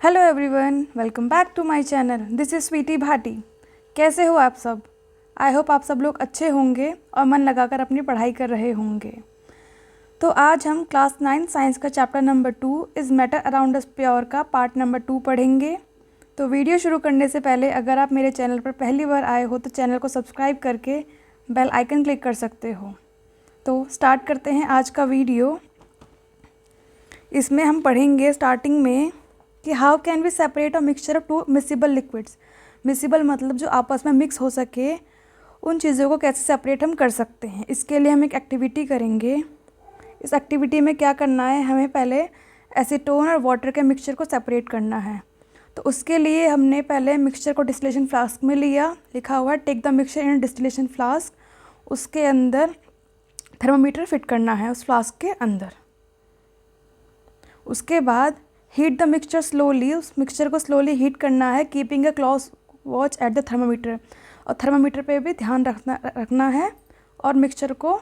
Hello everyone, welcome back to my channel. This is Sweety Bhati. कैसे हो आप सब? आई होप आप सब लोग अच्छे होंगे और मन लगाकर अपनी पढ़ाई कर रहे होंगे। तो आज हम क्लास 9 साइंस का chapter number 2 is matter around us pure का पार्ट नंबर 2 पढ़ेंगे। तो वीडियो शुरू करने से पहले अगर आप मेरे चैनल पर पहली बार आए हो तो चैनल को सब्सक्राइब करके बेल आइकन क्लिक कर सकते हो। तो स्टार्ट करते हैं आज का वीडियो। इसमें हम पढ़ेंगे स्टार्टिंग में कि how can we separate a mixture of two miscible liquids. Miscible मतलब जो आपस में मिक्स हो सके, उन चीज़ों को कैसे सेपरेट हम कर सकते हैं। इसके लिए हम एक एक्टिविटी करेंगे। इस एक्टिविटी में क्या करना है, हमें पहले एसीटोन और वाटर के मिक्सचर को सेपरेट करना है। तो उसके लिए हमने पहले मिक्सचर को डिस्टिलेशन फ्लास्क में लिया। लिखा हुआ है take the mixture in distillation flask. उसके अंदर थर्मामीटर फिट करना है उस फ्लास्क के अंदर। उसके बाद हीट द मिक्सचर स्लोली। उस मिक्सचर को स्लोली हीट करना है, keeping a close watch at the thermometer. और थर्मामीटर पे भी ध्यान रखना है और मिक्सचर को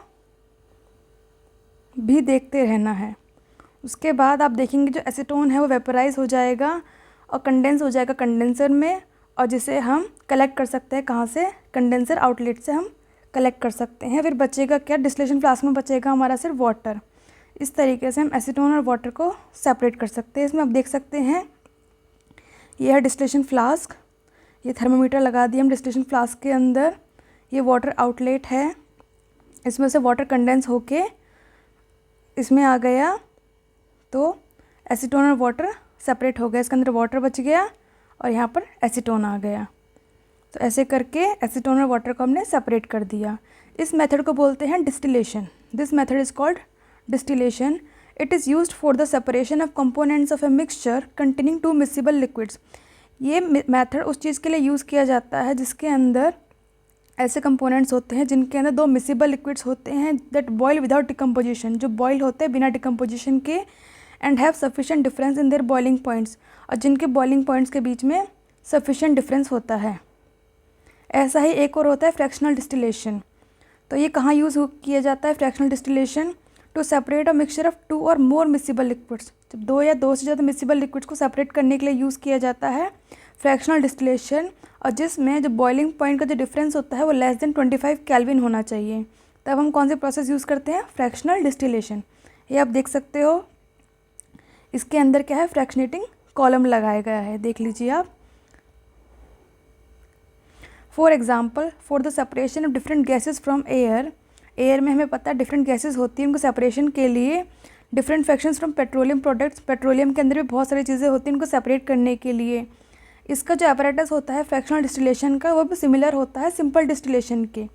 भी देखते रहना है। उसके बाद आप देखेंगे जो एसीटोन है वो वेपराइज हो जाएगा और कंडेंस हो जाएगा कंडेंसर में, और जिसे हम कलेक्ट कर सकते हैं कहाँ से, कंडेंसर आउटलेट से हम कलेक्ट कर सकते हैं। फिर बचेगा क्या, डिस्टिलेशन फ्लास्क में बचेगा हमारा सिर्फ वाटर। इस तरीके से हम एसीटोन और वाटर को सेपरेट कर सकते हैं। इसमें आप देख सकते हैं ये है डिस्टिलेशन फ्लास्क। ये थर्मामीटर लगा दिया हम डिस्टिलेशन फ्लास्क के अंदर। ये वाटर आउटलेट है, इसमें से वाटर कंडेंस होके इसमें आ गया, तो एसीटोन और वाटर सेपरेट हो गया। इसके अंदर वाटर बच गया और यहाँ पर एसीटोन आ गया। तो ऐसे करके एसीटोन और वाटर को हमने सेपरेट कर दिया। इस मेथड को बोलते हैं distillation. This method is called distillation. It is used for the separation of components of a mixture containing two miscible liquids. ये मेथड उस चीज़ के लिए यूज़ किया जाता है जिसके अंदर ऐसे कंपोनेंट्स होते हैं जिनके अंदर दो मिसिबल लिक्विड्स होते हैं दैट बॉयल विदाउट डिकम्पोजिशन, जो बॉयल होते हैं बिना डिकम्पोजिशन के, and have sufficient difference in their boiling points, और जिनके बॉइलिंग पॉइंट्स के बीच में सफिशेंट डिफरेंस होता है। ऐसा ही एक और होता है फ्रैक्शनल डिस्टिलेशन। तो ये कहाँ यूज़ किया जाता है fractional distillation? To separate a mixture of two or more miscible liquids. जब दो या दो से ज़्यादा मिसिबल लिक्विड्स को सेपरेट करने के लिए यूज़ किया जाता है फ्रैक्शनल डिस्टिलेशन, और जिसमें जो बॉइलिंग पॉइंट का जो डिफरेंस होता है वो लेस देन 25 केल्विन होना चाहिए। तब हम कौन से प्रोसेस यूज़ करते हैं, फ्रैक्शनल डिस्टिलेशन। ये आप देख सकते हो, इसके अंदर क्या है, फ्रैक्शनेटिंग कॉलम लगाया गया है, देख लीजिए आप। For example, for the separation of different gases from air. Air में हमें पता है डिफरेंट गैसेस होती हैं, उनको सेपरेशन के लिए different fractions from petroleum products. Petroleum के अंदर भी बहुत सारी चीज़ें होती हैं, उनको सेपरेट करने के लिए इसका जो apparatus होता है फ्रैक्शनल डिस्टिलेशन का वो भी सिमिलर होता है सिंपल डिस्टिलेशन के।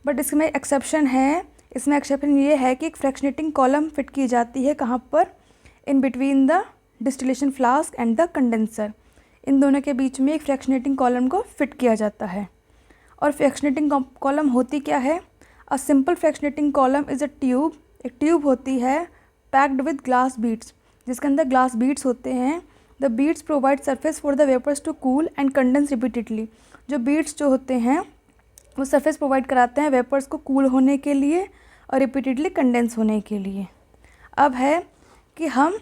बट इसमें एक्सेप्शन है। इसमें एक्सेप्शन ये है कि एक फ्रैक्शनेटिंग कॉलम फिट की जाती है, कहाँ पर, in between the distillation flask and the condenser. इन दोनों के बीच में एक फ्रैक्शनेटिंग कॉलम को फिट किया जाता है। और फ्रैक्शनेटिंग कॉलम होती क्या है, a simple fractionating column is a tube. एक ट्यूब होती है पैक्ड विद ग्लास बीड्स, जिसके अंदर ग्लास बीड्स होते हैं। The beads provide surface for the vapours to cool and condense repeatedly. जो बीड्स जो होते हैं वो सरफेस प्रोवाइड कराते हैं वेपर्स को कूल होने के लिए और रिपीटेडली कंडेंस होने के लिए। अब है कि हम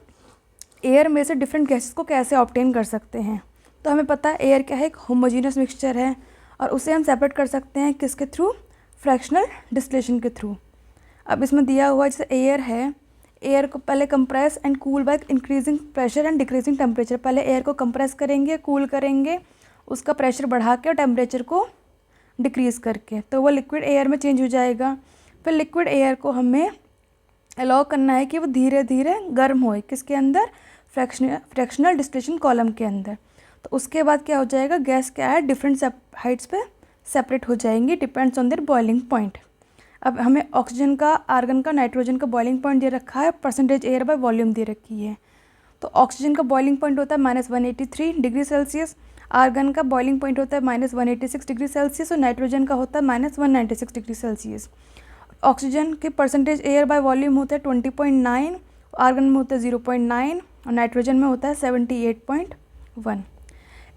एयर में से डिफरेंट गैसेस को कैसे ऑब्टेन कर सकते हैं। तो हमें पता है एयर क्या है, एक होमोजीनियस मिक्सचर है, और उसे हम सेपरेट कर सकते हैं किसके थ्रू, फ्रैक्शनल डिस्टिलेशन के थ्रू। अब इसमें दिया हुआ जैसे एयर है, एयर को पहले compress and cool by increasing pressure and decreasing temperature. पहले एयर को कंप्रेस करेंगे, कूल करेंगे, उसका प्रेशर बढ़ा के और टेम्परेचर को डिक्रीज़ करके, तो वो लिक्विड एयर में चेंज हो जाएगा। फिर लिक्विड एयर को हमें अलाउ करना है कि वो धीरे धीरे गर्म होए, किसके अंदर, फ्रैक्शनल डिस्टिलेशन कॉलम के अंदर। तो उसके बाद क्या हो जाएगा, गैस क्या है डिफरेंट हाइट्स पे सेपरेट हो जाएंगी, depends on their boiling point. अब हमें ऑक्सीजन का, आर्गन का, नाइट्रोजन का बॉइलिंग पॉइंट दे रखा है, परसेंटेज एयर बाय वॉल्यूम दे रखी है। तो ऑक्सीजन का बॉइलिंग पॉइंट होता है -183 डिग्री सेल्सियस, आर्गन का बॉइलिंग पॉइंट होता है -186 डिग्री सेल्सियस, और नाइट्रोजन का होता है -196 डिग्री सेल्सियस। ऑक्सीजन के परसेंटेज एयर बाय वॉल्यूम होता है 20.9, आर्गन में होता है 0.9 और नाइट्रोजन में होता है 78.1।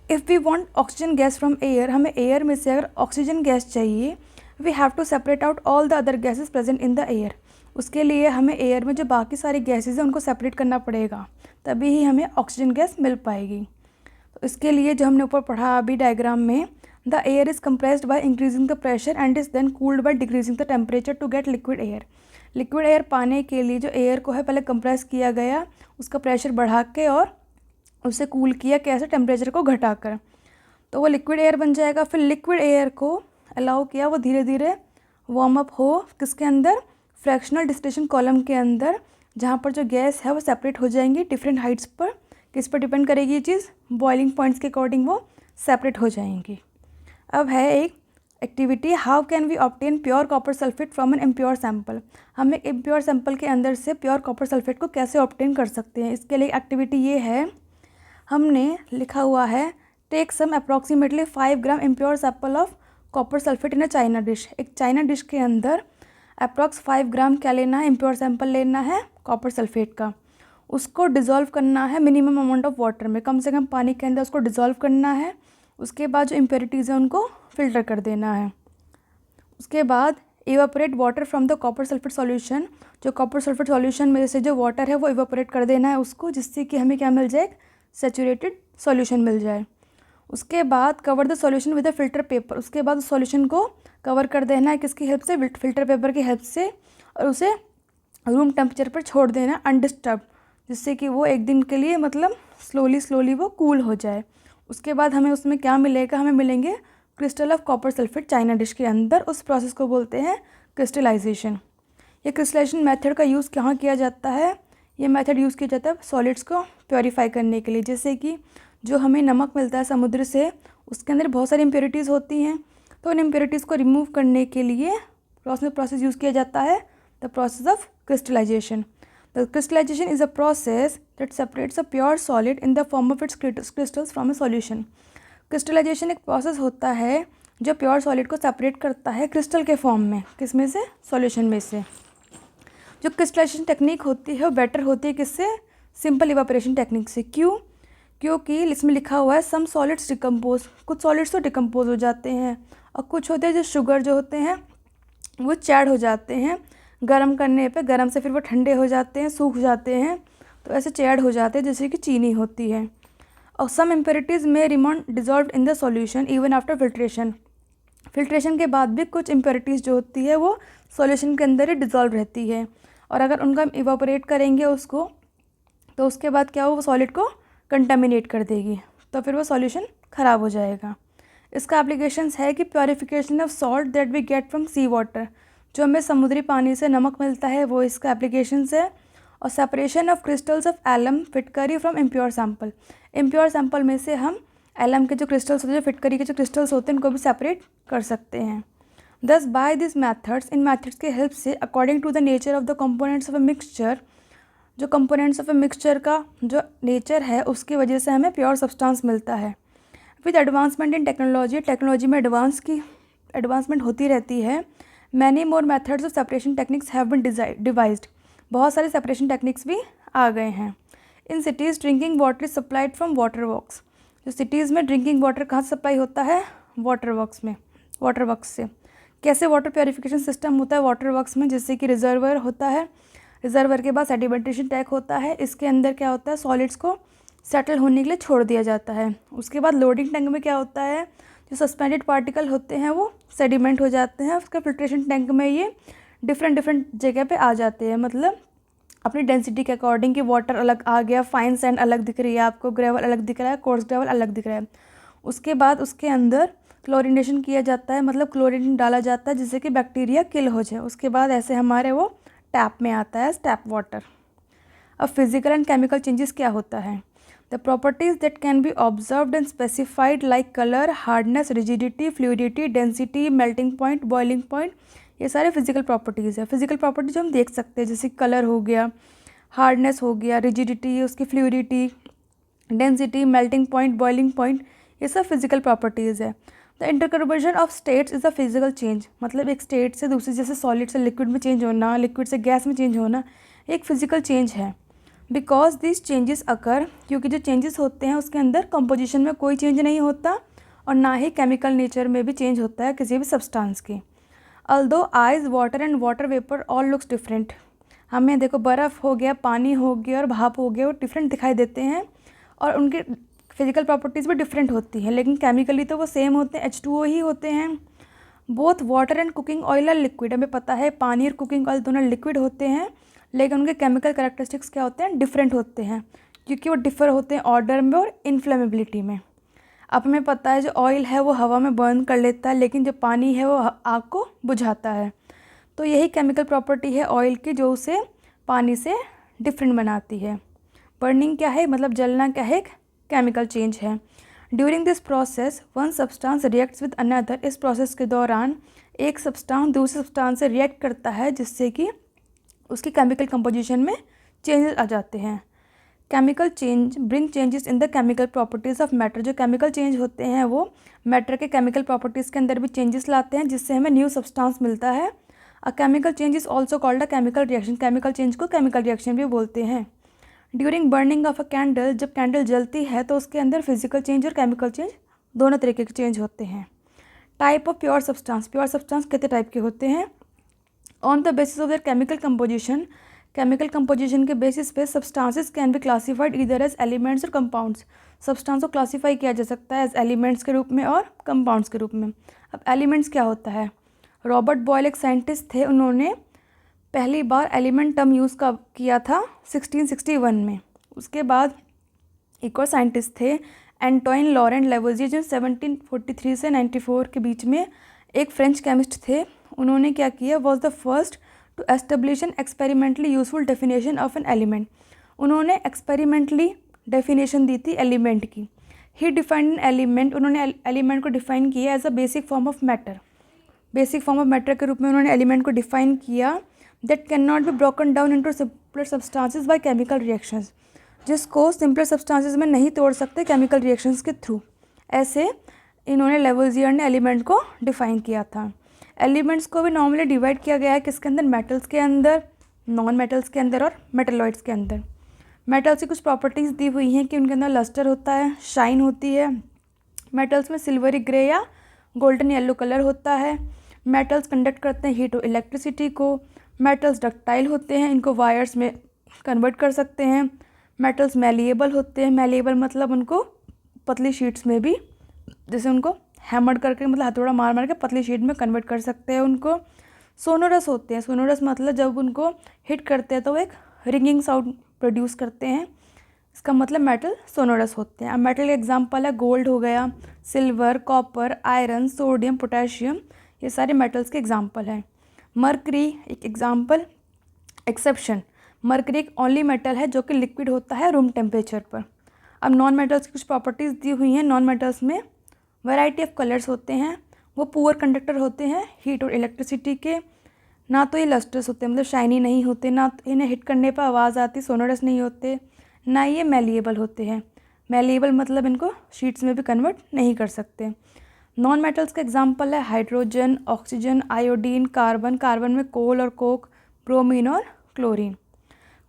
If we want oxygen gas from air, हमें एयर में से अगर ऑक्सीजन गैस चाहिए, we have to separate out all the other gases present in the air. उसके लिए हमें एयर में जो बाकी सारी गैसेज हैं उनको सेपरेट करना पड़ेगा, तभी ही हमें ऑक्सीजन गैस मिल पाएगी। तो इसके लिए जो हमने ऊपर पढ़ा अभी डायग्राम में, the air is compressed by increasing the pressure and is then cooled by decreasing the temperature to get liquid air. Liquid air पाने के लिए जो एयर को है पहले कंप्रेस किया गया, उसका प्रेशर बढ़ा के और उसे कूल किया कैसे, टेम्परेचर को घटाकर, तो वो लिक्विड एयर बन जाएगा। फिर लिक्विड एयर को अलाउ किया वो धीरे धीरे वार्म अप हो किसके अंदर, फ्रैक्शनल डिस्टिलेशन कॉलम के अंदर, जहाँ पर जो गैस है वो सेपरेट हो जाएंगी डिफरेंट हाइट्स पर। किस पर डिपेंड करेगी ये चीज़, बॉइलिंग पॉइंट्स के अकॉर्डिंग वो सेपरेट हो जाएंगी। अब है एक activity, how can we obtain pure copper sulphate from an impure sample. हम एक इम्प्योर सैम्पल के अंदर से प्योर कॉपर सल्फेट को कैसे ऑब्टेन कर सकते हैं। इसके लिए एक्टिविटी ये है, हमने लिखा हुआ है take some approximately 5 gram impure sample of copper sulphate in a china dish. एक चाइना डिश के अंदर अप्रॉक्स 5 ग्राम क्या लेना है, इम्प्योर सैंपल लेना है कॉपर सल्फेट का। उसको डिज़ोल्व करना है मिनिमम अमाउंट ऑफ वाटर में, कम से कम पानी के अंदर उसको डिज़ोल्व करना है। उसके बाद जो इम्प्योरिटीज़ हैं उनको फ़िल्टर कर देना है। उसके बाद evaporate water from the copper sulphate solution, जो कॉपर सल्फेट सॉल्यूशन में से जो वाटर है वो इवापोरेट कर देना है उसको, जिससे कि हमें क्या मिल जाए, सैचुरेटेड सॉल्यूशन मिल जाए। उसके बाद cover the solution with a filter paper, उसके बाद उस सॉल्यूशन को कवर कर देना है किसकी हेल्प से, फिल्टर पेपर की हेल्प से, और उसे रूम टेम्परेचर पर छोड़ देना अनडिस्टर्ब, जिससे कि वो एक दिन के लिए मतलब स्लोली वो कूल हो जाए। उसके बाद हमें उसमें क्या मिलेगा, हमें मिलेंगे crystal of copper sulphate China dish के अंदर। उस प्रोसेस को बोलते हैं क्रिस्टलाइजेशन। ये क्रिस्टलाइजेशन मेथड का यूज़ कहाँ किया जाता है, ये मेथड यूज़ किया जाता है सॉलिड्स को प्योरीफाई करने के लिए। जैसे कि जो हमें नमक मिलता है समुद्र से, उसके अंदर बहुत सारी इम्प्योरिटीज़ होती हैं, तो उन इम्प्योरिटीज़ को रिमूव करने के लिए प्रोसेस यूज़ किया जाता है the process of crystallisation. The crystallisation is a process that separates a pure solid in the form of its crystals from a solution. Crystallisation एक प्रोसेस होता है जो प्योर सॉलिड को सेपरेट करता है क्रिस्टल के फॉर्म में, किस में से, सॉल्यूशन में से। जो क्रिस्टलाइजेशन टेक्निक होती है वो बेटर होती है किससे, सिंपल इवापोरेशन टेक्निक से। क्यों, क्योंकि इसमें लिखा हुआ है सम सॉलिड्स डिकम्पोज, कुछ सॉलिड्स तो डिकम्पोज हो जाते हैं और कुछ होते हैं जो शुगर जो होते हैं वो चैड हो जाते हैं, गर्म करने पे, गर्म से फिर वो ठंडे हो जाते हैं, सूख जाते हैं, तो ऐसे चैड हो जाते हैं जैसे कि चीनी होती है। और सम इम्प्योरिटीज़ में remain dissolve in the solution even after filtration. Filtration के बाद भी कुछ इम्प्योरिटीज़ जो होती है वो सॉल्यूशन के अंदर ही डिजॉल्व रहती है, और अगर उनका इवापोरेट करेंगे उसको, तो उसके बाद क्या हो, वो सॉलिड को कंटामिनेट कर देगी, तो फिर वो सॉल्यूशन ख़राब हो जाएगा। इसका एप्लीकेशंस है कि purification of salt that we get from sea water, जो हमें समुद्री पानी से नमक मिलता है वो इसका एप्लीकेशंस है। और separation of crystals of alum फिटकरी from impure sample, impure sample में से हम एलम के जो क्रिस्टल्स होते हैं, फिटकरी के जो क्रिस्टल्स होते हैं, उनको भी सेपरेट कर सकते हैं। दस बाय दिस मैथड्स, इन मैथड्स के हेल्प से according to the nature of the components of a mixture, जो कंपोनेंट्स ऑफ अ मिक्सचर का जो नेचर है उसकी वजह से हमें प्योर सब्सटेंस मिलता है। With advancement in technology, technology में एडवांसमेंट होती रहती है। Many more methods of separation techniques have been devised, बहुत सारे सेपरेशन टेक्निक्स भी आ गए हैं। In cities drinking water is supplied from water works, जो सिटीज़ में ड्रिंकिंग वाटर कहाँ से सप्लाई होता है, वाटर वर्क्स से। कैसे वाटर प्योरीफिकेशन सिस्टम होता है वाटर वर्क्स में, जैसे कि रिजर्वर होता है, रिजर्वर के बाद सेडिमेंटेशन टैंक होता है, इसके अंदर क्या होता है, सॉलिड्स को सेटल होने के लिए छोड़ दिया जाता है। उसके बाद लोडिंग टैंक में क्या होता है, जो सस्पेंडेड पार्टिकल होते हैं वो सेडिमेंट हो जाते हैं, उसका फिल्ट्रेशन टैंक में ये डिफरेंट जगह पे आ जाते हैं, मतलब अपनी डेंसिटी के अकॉर्डिंग कि वाटर अलग आ गया, फाइन सैंड अलग दिख रही है आपको, ग्रेवल अलग दिख रहा है, कोर्स ग्रेवल अलग दिख रहा है। उसके बाद उसके अंदर क्लोरिनेशन किया जाता है, मतलब क्लोरीन डाला जाता है जिससे कि बैक्टीरिया किल हो जाए। उसके बाद ऐसे हमारे वो टैप में आता है टैप वाटर। अब फिजिकल एंड केमिकल चेंजेस क्या होता है, the properties that can be observed and specified like colour, hardness, rigidity, fluidity, density, melting point, boiling point, ये सारे फिजिकल प्रॉपर्टीज़ है। फिजिकल प्रॉपर्टीज जो हम देख सकते हैं, जैसे कलर हो गया, हार्डनेस हो गया, रिजिडिटी, उसकी fluidity, density, melting point, boiling point, ये सब फिजिकल प्रॉपर्टीज़ है। The interconversion of states is a physical change, मतलब एक स्टेट से दूसरी, जैसे सॉलिड से लिक्विड में चेंज होना, लिक्विड से गैस में चेंज होना, एक फिजिकल चेंज है। बिकॉज दिस चेंजेस अकर, क्योंकि जो चेंजेस होते हैं उसके अंदर कंपोजिशन में कोई चेंज नहीं होता और ना ही केमिकल नेचर में भी चेंज होता है किसी भी सब्सटेंस के। Although eyes, water and water vapour all looks different, हमें देखो बर्फ़ हो गया, पानी हो गया और भाप हो गया, वो डिफरेंट दिखाई देते हैं और उनके फिजिकल प्रॉपर्टीज़ भी डिफरेंट होती हैं, लेकिन केमिकली तो वो सेम होते हैं, H2O ही होते हैं। Both water and cooking oil are liquid, हमें पता है पानी और कुकिंग ऑयल दोनों लिक्विड होते हैं, लेकिन उनके केमिकल कैरेक्टरिस्टिक्स क्या होते हैं, डिफरेंट होते हैं, क्योंकि वो डिफर होते हैं ऑर्डर में और इन्फ्लेमेबिलिटी में। अब हमें पता है जो ऑयल है वो हवा में बर्न कर लेता है, लेकिन जो पानी है वो आग को बुझाता है। तो यही केमिकल प्रॉपर्टी है ऑयल की जो उसे पानी से डिफरेंट बनाती है। बर्निंग क्या है, मतलब जलना क्या है, केमिकल चेंज है। During this process one substance reacts with another, इस प्रोसेस के दौरान एक सब्सटेंस दूसरे सब्सटेंस से रिएक्ट करता है, जिससे कि उसकी केमिकल कंपोजिशन में चेंजेस आ जाते हैं। Chemical change bring changes in the chemical properties of matter, जो केमिकल चेंज होते हैं वो मैटर के केमिकल प्रॉपर्टीज़ के अंदर भी चेंजेस लाते हैं, जिससे हमें न्यू सब्सटेंस मिलता है। A chemical change is also called a chemical reaction, chemical change को केमिकल रिएक्शन भी बोलते हैं। During burning of a candle, जब कैंडल जलती है तो उसके अंदर फिजिकल चेंज और केमिकल चेंज दोनों तरीके के चेंज होते हैं। Type of pure substance, pure substance कितने टाइप के होते हैं। On the basis of their chemical composition, chemical composition के बेसिस पे सब्सटेंसेस कैन बी क्लासिफाइड इधर एज एलिमेंट्स और कंपाउंड्स, सब्सटेंस को क्लासीफाई किया जा सकता है एज एलिमेंट्स के रूप में और कंपाउंड्स के रूप में। अब एलिमेंट्स क्या होता है, रॉबर्ट बॉयल एक साइंटिस्ट थे, उन्होंने पहली बार एलिमेंट टर्म यूज़ किया था 1661 में। उसके बाद एक और साइंटिस्ट थे एंटोइन लॉरेंट लेवोजियर, जो 1743 से 94 के बीच में एक फ्रेंच केमिस्ट थे। उन्होंने क्या किया, was the first to establish an experimentally useful definition of an element, उन्होंने एक्सपेरिमेंटली डेफिनेशन दी थी एलिमेंट की। ही डिफाइंड एन एलिमेंट, उन्होंने एलिमेंट को डिफाइन किया as a basic form of matter, basic form of matter के रूप में उन्होंने एलिमेंट को डिफाइन किया। That can not be broken down into simpler substances by chemical reactions, जिसको सिंपलर सब्सटेंसेस में नहीं तोड़ सकते केमिकल रिएक्शंस के थ्रू। ऐसे इन्होंने लेवोजियर ने एलिमेंट को डिफाइन किया था। एलिमेंट्स को भी नॉर्मली डिवाइड किया गया है किसके अंदर, मेटल्स के अंदर, नॉन मेटल्स के अंदर और मेटलॉइड्स के अंदर। मेटल्स की कुछ प्रॉपर्टीज़ दी हुई हैं कि उनके अंदर लस्टर होता है, शाइन होती है। मेटल्स में सिल्वरी ग्रे या गोल्डन येलो कलर होता है। मेटल्स कंडक्ट करते हैं हीट और इलेक्ट्रिसिटी को। मेटल्स डक्टाइल होते हैं, इनको वायर्स में कन्वर्ट कर सकते हैं। मेटल्स मैलिएबल होते हैं, मैलिएबल मतलब उनको पतली शीट्स में भी, जैसे उनको हैमर करके मतलब हथौड़ा मार मार के पतली शीट में कन्वर्ट कर सकते हैं उनको। सोनोरस होते हैं, सोनोरस मतलब जब उनको हिट करते हैं तो वो एक रिंगिंग साउंड प्रोड्यूस करते हैं, इसका मतलब मेटल सोनोरस होते हैं। अब मेटल के एग्जांपल है गोल्ड हो गया, silver, copper, iron, sodium, potassium, ये सारे मेटल्स के एग्जांपल हैं। मर्करी एक एग्जांपल, एक्सेप्शन, मर्करी एक ओनली मेटल है जो कि लिक्विड होता है रूम टेम्परेचर पर। अब नॉन मेटल्स की कुछ प्रॉपर्टीज़ दी हुई हैं। नॉन मेटल्स में वैरायटी ऑफ कलर्स होते हैं, वो पुअर कंडक्टर होते हैं हीट और इलेक्ट्रिसिटी के। ना तो ये लस्टर्स होते हैं, मतलब शाइनी नहीं होते, ना तो इन्हें हिट करने पर आवाज़ आती, सोनोरस नहीं होते, ना ये मैलिएबल होते हैं। मैलिएबल मतलब इनको शीट्स में भी कन्वर्ट नहीं कर सकते। नॉन मेटल्स का एग्जांपल है hydrogen, oxygen, iodine, carbon, carbon में कोल और कोक, ब्रोमीन और क्लोरीन।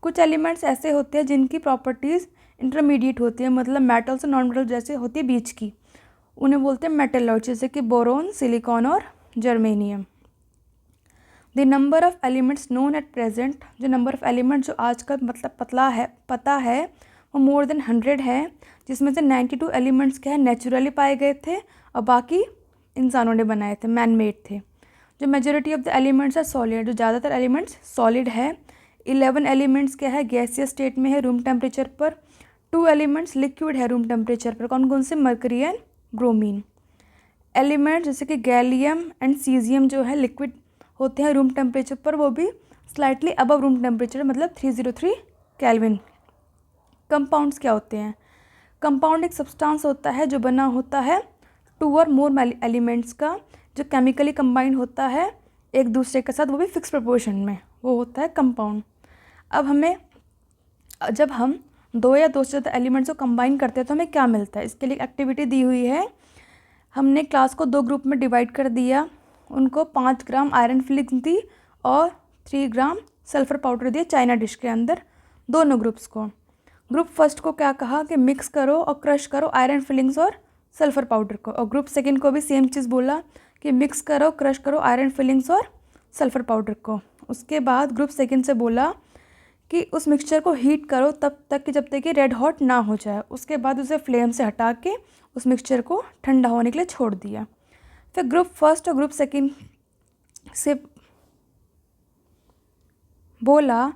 कुछ एलिमेंट्स ऐसे होते हैं जिनकी प्रॉपर्टीज़ इंटरमीडिएट होती है, मतलब मेटल्स और नॉन मेटल जैसे होती है बीच की, उन्हें बोलते हैं मेटलॉइड, जैसे कि बोरोन, सिलिकॉन और germanium. The number of elements known at present, जो नंबर ऑफ़ एलिमेंट्स जो आज का मतलब पता है वो मोर देन 100 है, जिसमें से 92 एलिमेंट्स क्या है नेचुरली पाए गए थे और बाकी इंसानों ने बनाए थे, मैन मेड थे। जो मेजॉरिटी ऑफ द एलिमेंट्स है सॉलिड, जो ज़्यादातर एलिमेंट्स सॉलिड है। 11 एलिमेंट्स क्या है गैसियस स्टेट में है रूम टेम्परेचर पर। 2 एलिमेंट्स लिक्विड है रूम टेम्परेचर पर, कौन कौन से, मर्करी एंड ब्रोमीन। एलिमेंट्स जैसे कि गैलियम एंड सीजियम जो है लिक्विड होते हैं रूम टेम्परेचर पर, वो भी स्लाइटली अबव रूम टेम्परेचर, मतलब 303 केल्विन। कंपाउंड्स क्या होते हैं, कंपाउंड एक सब्सटेंस होता है जो बना होता है 2 और मोर एलिमेंट्स का, जो केमिकली कंबाइंड होता है एक दूसरे के साथ, वो भी फिक्स प्रोपोर्शन में, वो होता है कंपाउंड। अब जब हम 2 या 2 से ज़्यादा एलिमेंट्स को कंबाइन करते हैं तो हमें क्या मिलता है, इसके लिए एक्टिविटी दी हुई है। हमने क्लास को 2 ग्रुप में डिवाइड कर दिया, उनको 5 ग्राम आयरन फिलिंग्स दी और 3 ग्राम सल्फ़र पाउडर दिया चाइना डिश के अंदर, दोनों ग्रुप्स को। ग्रुप फर्स्ट को क्या कहा कि मिक्स करो और क्रश करो आयरन फिलिंग्स और सल्फ़र पाउडर को, और ग्रुप सेकंड को भी सेम चीज़ बोला कि मिक्स करो क्रश करो आयरन फिलिंग्स और सल्फ़र पाउडर को। उसके बाद ग्रुप सेकंड से बोला कि उस मिक्सचर को हीट करो तब तक कि जब तक कि रेड हॉट ना हो जाए। उसके बाद उसे फ्लेम से हटा के उस मिक्सचर को ठंडा होने के लिए छोड़ दिया। फिर ग्रुप फर्स्ट और ग्रुप सेकंड से बोला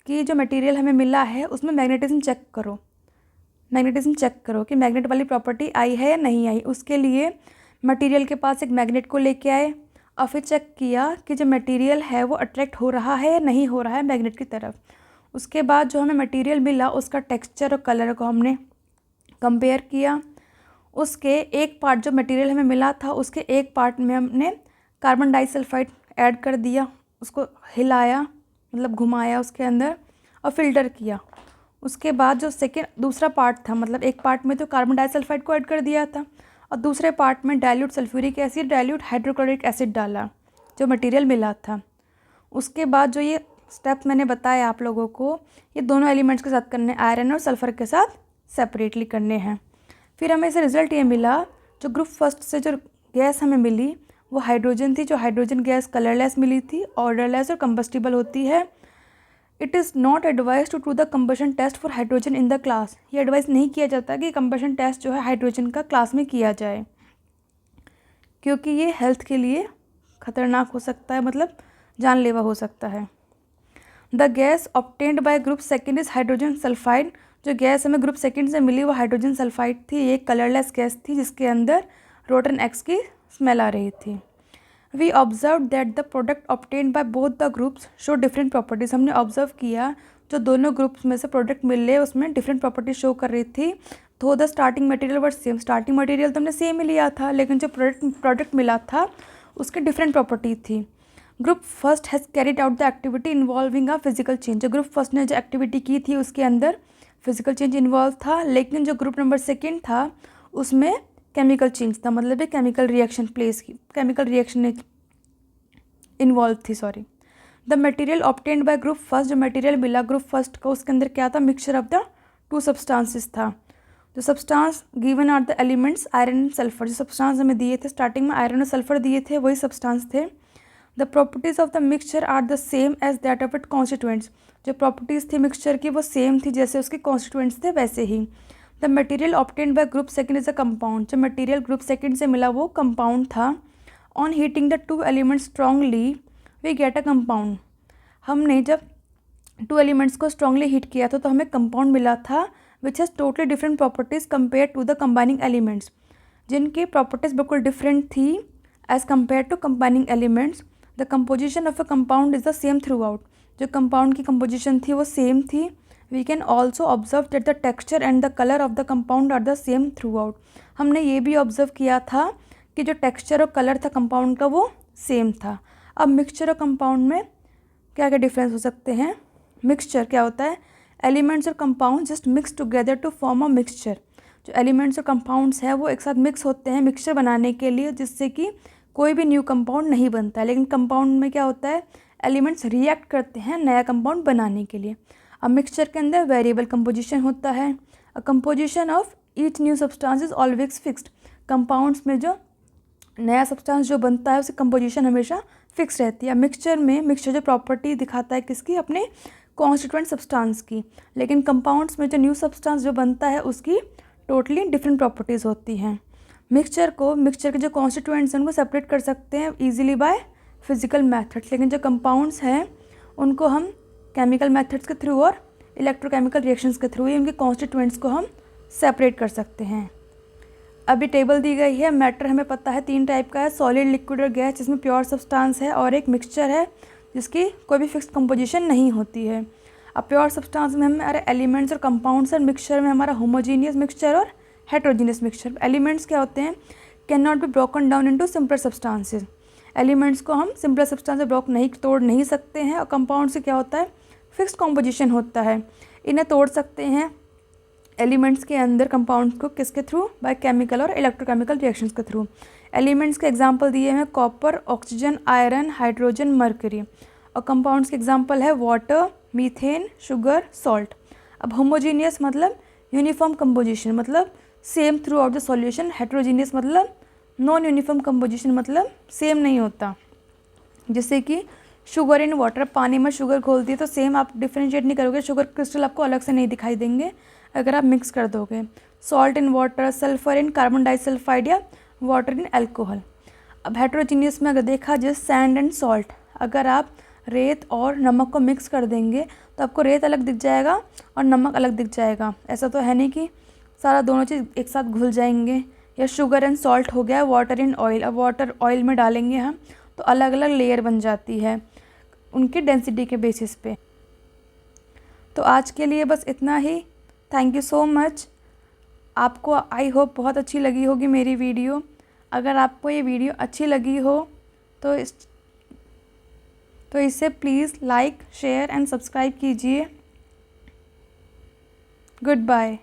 कि जो मटेरियल हमें मिला है उसमें मैग्नेटिज्म चेक करो, मैग्नेटिज्म चेक करो कि मैग्नेट वाली प्रॉपर्टी आई है या नहीं आई। उसके लिए मटेरियल के पास एक मैग्नेट को लेके आए और फिर चेक किया कि जो मटेरियल है वो अट्रैक्ट हो रहा है या नहीं हो रहा है मैग्नेट की तरफ। उसके बाद जो हमें मटेरियल मिला उसका टेक्सचर और कलर को हमने कंपेयर किया। उसके एक पार्ट जो मटेरियल हमें मिला था उसके एक पार्ट में हमने कार्बन डाइसल्फाइड ऐड कर दिया, उसको हिलाया मतलब घुमाया उसके अंदर और फिल्टर किया। उसके बाद जो दूसरा पार्ट था, मतलब एक पार्ट में तो कार्बन डाइसल्फाइड को ऐड कर दिया था और दूसरे पार्ट में dilute sulphuric acid, dilute hydrochloric acid डाला जो मटेरियल मिला था। उसके बाद जो ये स्टेप्स मैंने बताया आप लोगों को, ये दोनों एलिमेंट्स के साथ करने, आयरन और सल्फ़र के साथ सेपरेटली करने हैं। फिर हमें इसे रिज़ल्ट ये मिला, जो ग्रुप फर्स्ट से जो गैस हमें मिली वो हाइड्रोजन थी। जो हाइड्रोजन गैस कलरलेस मिली थी, ऑर्डरलेस और कंबस्टिबल होती है। It is not advise to do the combustion test for hydrogen in the class. ये एडवाइस नहीं किया जाता कि कंबशन टेस्ट जो है हाइड्रोजन का क्लास में किया जाए, क्योंकि ये हेल्थ के लिए ख़तरनाक हो सकता है, मतलब जानलेवा हो सकता है। The gas obtained by group second is hydrogen sulphide. जो गैस हमें ग्रुप सेकेंड से मिली वो हाइड्रोजन सल्फाइड थी। ये कलरलेस गैस थी जिसके अंदर रोटन एक्स की स्मेल आ रही थी। We observe that the product obtained by both the groups show different properties. हमने ऑब्जर्व किया जो दोनों ग्रुप्स में से प्रोडक्ट मिले उसमें डिफरेंट प्रॉपर्टीज शो कर रही थी। तो the starting material were same, starting material तो हमने सेम ही लिया था, लेकिन जो प्रोडक्ट मिला था उसके डिफरेंट प्रॉपर्टी थी। Group first has carried out the activity involving a physical change. जो ग्रुप फर्स्ट ने जो एक्टिविटी की थी उसके अंदर फिजिकल चेंज इन्वॉल्व था, लेकिन जो ग्रुप नंबर सेकेंड था उसमें केमिकल चेंज था, मतलब एक केमिकल रिएक्शन इन्वॉल्व थी। The material obtained by group first, जो मटेरियल मिला ग्रुप फर्स्ट को उसके अंदर क्या था, mixture of the two substances था। जो substance given are the elements iron and sulphur. जो सब्सटेंस हमें दिए थे स्टार्टिंग में आयरन और सल्फर दिए थे, वही सब्सटेंस थे। The properties of the mixture are the same as that of it constituents. जो प्रॉपर्टीज़ थी मिक्सचर की वो सेम थी जैसे उसके कॉन्स्टिट्यूएंट्स थे वैसे ही। The material obtained by group second is a compound. जो मटेरियल ग्रुप सेकेंड से मिला वो कंपाउंड था। On heating the two elements strongly we get a compound. हमने जब टू एलिमेंट्स को स्ट्रांगली हीट किया था तो हमें कंपाउंड मिला था which has totally different properties compare to the combining elements, जिनकी प्रॉपर्टीज़ बिल्कुल डिफरेंट थी as compare to combining elements. The composition of a compound is the same throughout. जो कंपाउंड की कंपोजिशन थी वो सेम थी। We can also observe that the texture and the colour of the compound are the same throughout. हमने ये भी observe किया था कि जो टेक्सचर और कलर था कंपाउंड का वो सेम था। अब मिक्सचर और कंपाउंड में क्या क्या डिफरेंस हो सकते हैं। मिक्सचर क्या होता है, एलिमेंट्स और compound just mix together to form a mixture. जो एलिमेंट्स और कंपाउंड्स हैं वो एक साथ मिक्स होते हैं मिक्सचर बनाने के लिए, जिससे कि कोई भी न्यू कंपाउंड नहीं बनता है। लेकिन कंपाउंड में क्या होता है, एलिमेंट्स रिएक्ट करते हैं नया कंपाउंड बनाने के लिए। अब मिक्सचर के अंदर वेरिएबल कंपोजिशन होता है। अ composition of each new substance is always fixed. Compounds में जो नया सब्सटेंस जो बनता है उसकी कंपोजिशन हमेशा फिक्स रहती है। मिक्सचर में मिक्सचर जो प्रॉपर्टी दिखाता है किसकी, अपने कॉन्स्टिट्यूएंट सब्सटेंस की। लेकिन कंपाउंड्स में जो न्यू सब्सटेंस जो बनता है उसकी टोटली डिफरेंट प्रॉपर्टीज़ होती हैं। मिक्सचर के जो कॉन्स्टिट्यूएंट्स हैं उनको सेपरेट कर सकते हैं ईजिली बाय फिजिकल मैथड्स, लेकिन जो कंपाउंड्स हैं उनको हम केमिकल मैथड्स के थ्रू और इलेक्ट्रोकेमिकल रिएक्शंस के थ्रू ही उनके कॉन्स्टिट्यूएंट्स को हम सेपरेट कर सकते हैं। अभी टेबल दी गई है। मैटर हमें पता है 3 टाइप का है, सॉलिड, लिक्विड और गैस, जिसमें प्योर सब्सटेंस है, और एक मिक्सचर है जिसकी कोई भी फिक्स्ड कंपोजिशन नहीं होती है। अब प्योर सब्सटेंस में हमारे एलिमेंट्स और कंपाउंड्स, और मिक्सचर में हमारा होमोजीनियस मिक्सचर और हेट्रोजीनियस मिक्सचर। एलिमेंट्स क्या होते हैं, can not be broken down into simpler substances. Elements को हम सिंपलर सब्सटेंस से तोड़ नहीं सकते हैं। और कंपाउंड से क्या होता है, फिक्स्ड कंपोजिशन होता है, इन्हें तोड़ सकते हैं एलिमेंट्स के अंदर कंपाउंड्स को किसके थ्रू, बाय केमिकल और इलेक्ट्रोकेमिकल रिएक्शंस के थ्रू। एलिमेंट्स के एग्जांपल दिए हैं copper, oxygen, iron, hydrogen, mercury. और कंपाउंड्स के एग्जांपल है वाटर, मीथेन, शुगर, सॉल्ट। अब होमोजीनियस मतलब यूनिफॉर्म कंपोजिशन, मतलब same through out the solution. Heterogeneous मतलब नॉन यूनिफॉर्म कंपोजिशन, मतलब सेम नहीं होता, जैसे कि शुगर इन वाटर, पानी में शुगर घोल दिए तो सेम आप डिफ्रेंशिएट नहीं करोगे, शुगर क्रिस्टल आपको अलग से नहीं दिखाई देंगे अगर आप मिक्स कर दोगे। Salt in water, sulphur in carbon disulphide या वाटर इन अल्कोहल। अब हेट्रोजीनियस में अगर देखा जाए सैंड एंड सॉल्ट, अगर आप रेत और नमक को मिक्स कर देंगे तो आपको रेत अलग दिख जाएगा और नमक अलग दिख जाएगा। ऐसा तो है नहीं कि सारा दोनों चीज़ एक साथ घुल जाएंगे। या शुगर एंड सॉल्ट हो गया वाटर इन ऑयल, अब वाटर ऑयल में डालेंगे हम तो अलग अलग लेयर बन जाती है उनकी डेंसिटी के बेसिस पे। तो आज के लिए बस इतना ही। Thank you so much. आपको आई होप बहुत अच्छी लगी होगी मेरी वीडियो। अगर आपको ये वीडियो अच्छी लगी हो तो इसे please like, share and subscribe कीजिए। Good bye.